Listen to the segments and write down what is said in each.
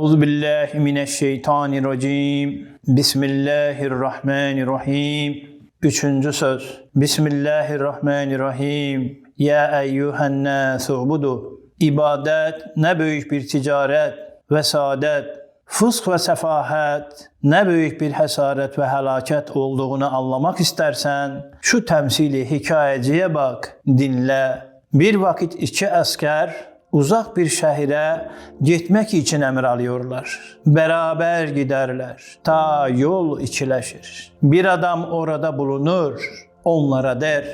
Euzubillahimineşşeytanirracim. Bismillahirrahmanirrahim. Üçüncü söz. Bismillahirrahmanirrahim. Ya eyyühen nâsu'budu. İbadet ne büyük bir ticaret ve saadet, fısk ve sefahet ne büyük bir hesaret ve helaket olduğunu anlamak istersen şu temsili hikayeciye bak, dinle. Bir vakit iki asker uzak bir şehire gitmek için emir alıyorlar. Beraber giderler. Ta yol ikileşir. Bir adam orada bulunur. Onlara der,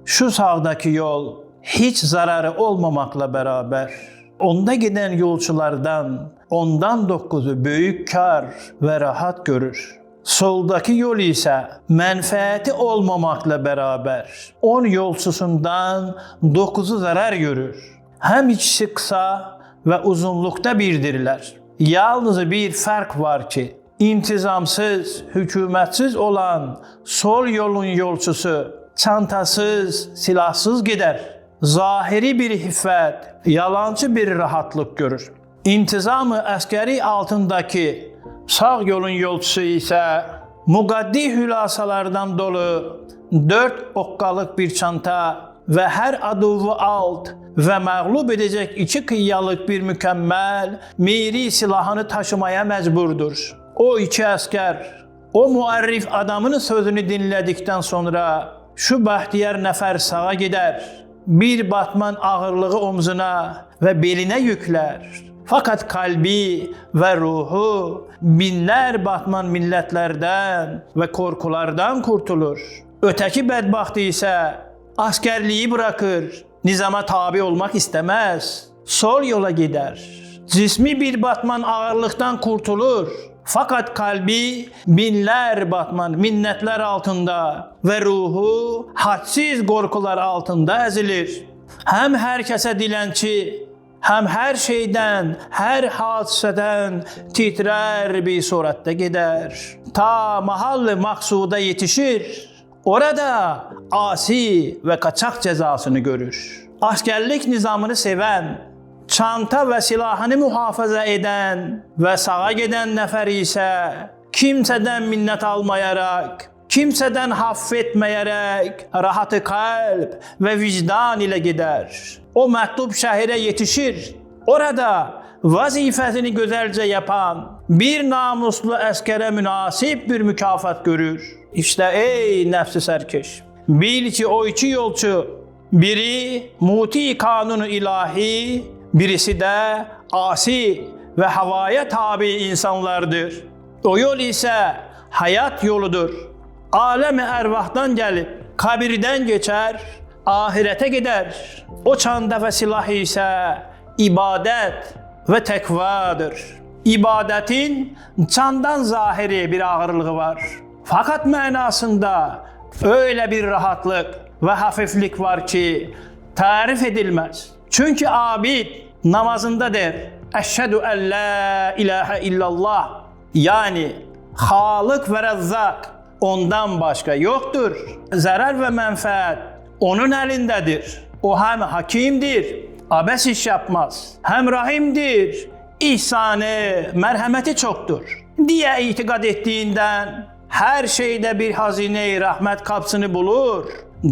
şu sağdaki yol hiç zararı olmamakla beraber onda giden yolculardan ondan 9'u büyük kar ve rahat görür. Soldaki yol ise menfaati olmamakla beraber 10 yolcusundan 9'u zarar görür. Hem ikisi kısa ve uzunlukta birdirler. Yalnız bir fark var ki, intizamsız, hükümetsiz olan sol yolun yolcusu çantasız, silahsız gider. Zahiri bir hiffet, yalancı bir rahatlık görür. İntizamı askeri altındaki sağ yolun yolcusu ise mugaddi hülasalardan dolu 4 okkalık bir çanta ve her aduvu alt ve mağlup edecek 2 kıyyalık bir mükemmel miri silahını taşımaya mecburdur. O 2 asker, o muarrif adamın sözünü dinledikten sonra şu bahtiyar nefer sağa gider. Bir batman ağırlığı omzuna ve beline yükler. Fakat kalbi ve ruhu binler batman milletlerden ve korkulardan kurtulur. Öteki bedbahtı ise askerliği bırakır, nizama tabi olmak istemez. Sol yola gider. Cismi bir batman ağırlıktan kurtulur. Fakat kalbi binler batman minnetler altında ve ruhu hadsiz korkular altında ezilir. Hem herkese dilenci, hem her şeyden, her hadiseden titrer bir surette gider. Ta mahalli maksuda yetişir. Orada asi ve kaçak cezasını görür. Askerlik nizamını seven, çanta ve silahını muhafaza eden ve sağa giden nefer ise kimseden minnet almayarak, kimseden haffetmeyerek rahatı kalp ve vicdan ile gider. O mektup şehire yetişir. Orada vazifesini güzelce yapan bir namuslu askere münasip bir mükafat görür. İşte ey nefsi serkeş, bil ki o 2 yolcu, biri muti kanunu ilahi, birisi de asi ve havaya tabi insanlardır. O yol ise hayat yoludur. Alem-i ervahtan gelip kabirden geçer, ahirete gider. O çanta ve silah ise ibadet ve tekvadır. İbadetin candan zahiri bir ağırlığı var. Fakat manasında öyle bir rahatlık ve hafiflik var ki tarif edilmez. Çünkü abid namazında der, Eşhedü en la ilahe illallah, yani Halık ve Rezzak ondan başka yoktur. Zarar ve menfaat onun elindedir. O hem hakimdir, abes iş yapmaz, hem rahimdir, ihsanı, merhameti çoktur diye itikad ettiğinden her şeyde bir hazine-i rahmet kapısını bulur,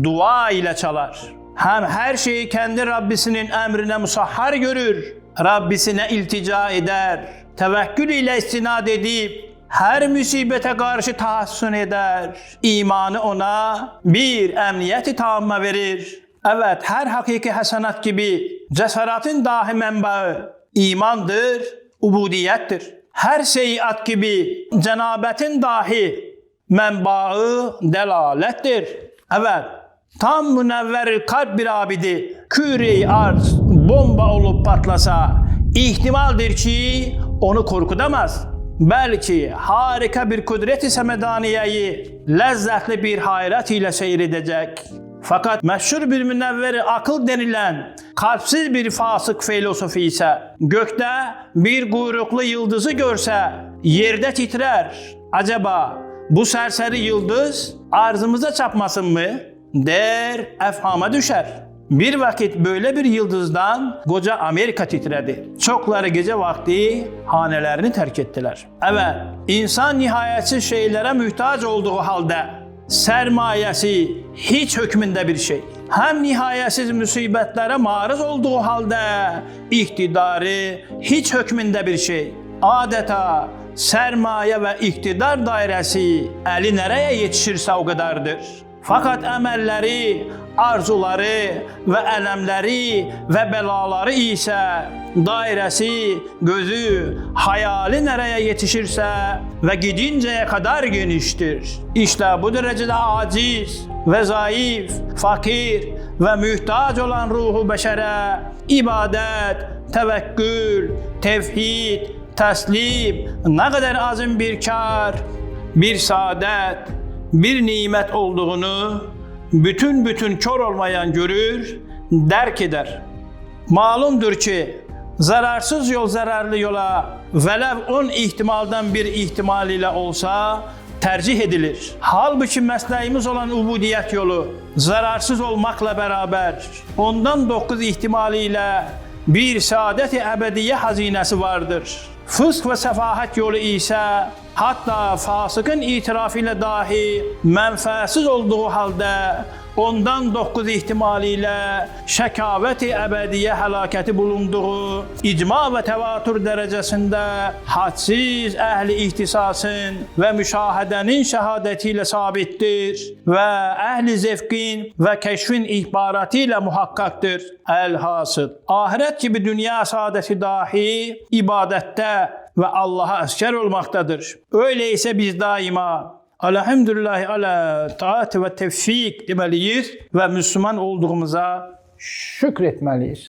dua ile çalar. Hem her şeyi kendi Rabbisinin emrine musahhar görür, Rabbisine iltica eder, tevekkül ile istinad edip her musibete karşı tahassün eder. İmanı ona bir emniyeti tamme verir. Evet, her hakiki hasenat gibi cesaretin dahi menbaı imandır, ubudiyettir. Her seyiat gibi cenabetin dahi menbaı delalettir. Evet, tam münevver kalp bir abidi küre-i arz bomba olup patlasa ihtimaldir ki onu korkutamaz. Belki harika bir kudret-i semedaniyeyi lezzetli bir hayret ile seyredecek. Fakat meşhur bir münevver akıl denilen kalpsiz bir fasık filozofi ise gökte bir kuyruklu yıldızı görse yerde titrer. Acaba bu serseri yıldız arzımıza çarpmasın mı? Der, efhama düşer. Bir vakit böyle bir yıldızdan koca Amerika titredi. Çokları gece vakti hanelerini terk ettiler. Evet, insan nihayetsiz şeylere muhtaç olduğu halde sermayesi hiç hükmünde bir şey. Hem nihayetsiz musibetlere maruz olduğu halde iktidarı hiç hükmünde bir şey. Adeta sermaye ve iktidar dairesi eli nereye yetişirse o kadardır. Fakat emelleri, arzuları ve elemleri ve belaları ise dairesi, gözü, hayali nereye yetişirse ve gidinceye kadar geniştir. İşte bu derecede aciz ve zayıf, fakir ve mühtaç olan ruhu beşere ibadet, tevekkül, tevhid, teslim ne kadar azim bir kar, bir saadet, bir nimet olduğunu bütün kör olmayan görür, derk eder. Malumdur ki zararsız yol zararlı yola velev 10 ihtimaldan bir ihtimal ile olsa tercih edilir. Halbuki mesleğimiz olan ubudiyet yolu zararsız olmakla beraber ondan 9 ihtimaliyle bir saadet-i ebediye hazinesi vardır. Fısk ve sefahet yolu ise hatta fasıkın itirafıyla dahi menfaatsiz olduğu halde ondan 9 ihtimaliyle şekavet-i ebediye helaketi bulunduğu icma ve tevatür derecesinde hadsiz ehli ihtisasın ve müşahedenin şehadetiyle sabittir ve ehli zevkin ve keşfin ihbaratıyla muhakkaktır. Elhasıl ahiret gibi dünya saadeti dahi ibadette ve Allah'a esker olmaktadır. Öyleyse biz daima elhamdülillahi ala taat ve tevfik demeliyiz ve Müslüman olduğumuza şükretmeliyiz.